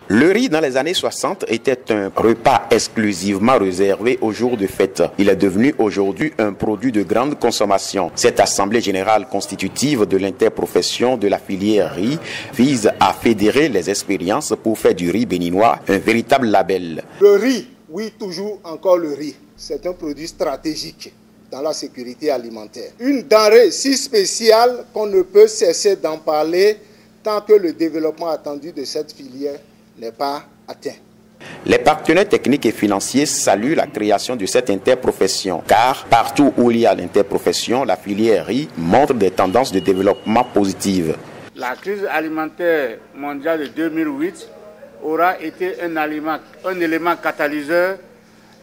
Le riz dans les années 60 était un repas exclusivement réservé aux jours de fête. Il est devenu aujourd'hui un produit de grande consommation. Cette assemblée générale constitutive de l'interprofession de la filière riz vise à fédérer les expériences pour faire du riz béninois un véritable label. Le riz, oui, toujours encore le riz. C'est un produit stratégique dans la sécurité alimentaire. Une denrée si spéciale qu'on ne peut cesser d'en parler tant que le développement attendu de cette filière n'est pas atteint. Les partenaires techniques et financiers saluent la création de cette interprofession, car partout où il y a l'interprofession, la filière riz montre des tendances de développement positives. La crise alimentaire mondiale de 2008 aura été un élément catalyseur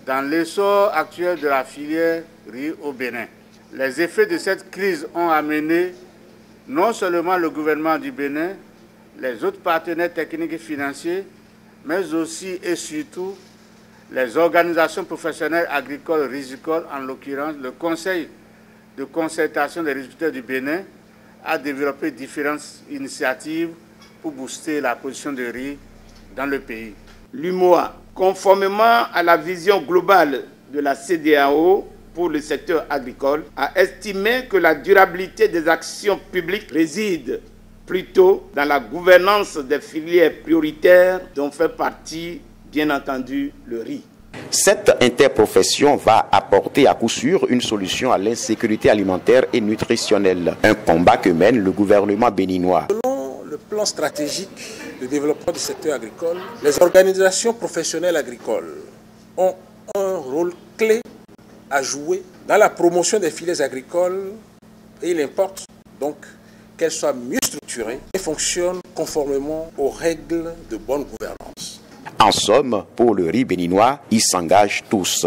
dans l'essor actuel de la filière riz au Bénin. Les effets de cette crise ont amené non seulement le gouvernement du Bénin, les autres partenaires techniques et financiers, mais aussi et surtout les organisations professionnelles agricoles rizicoles, en l'occurrence le Conseil de concertation des riziculteurs du Bénin, à développer différentes initiatives pour booster la production de riz dans le pays. L'UMOA, conformément à la vision globale de la CEDEAO pour le secteur agricole, a estimé que la durabilité des actions publiques réside plutôt dans la gouvernance des filières prioritaires dont fait partie, bien entendu, le riz. Cette interprofession va apporter à coup sûr une solution à l'insécurité alimentaire et nutritionnelle, un combat que mène le gouvernement béninois. Selon le plan stratégique de développement du secteur agricole, les organisations professionnelles agricoles ont un rôle clé à jouer dans la promotion des filières agricoles et il importe donc qu'elles soient mieux structurées et fonctionnent conformément aux règles de bonne gouvernance. En somme, pour le riz béninois, ils s'engagent tous.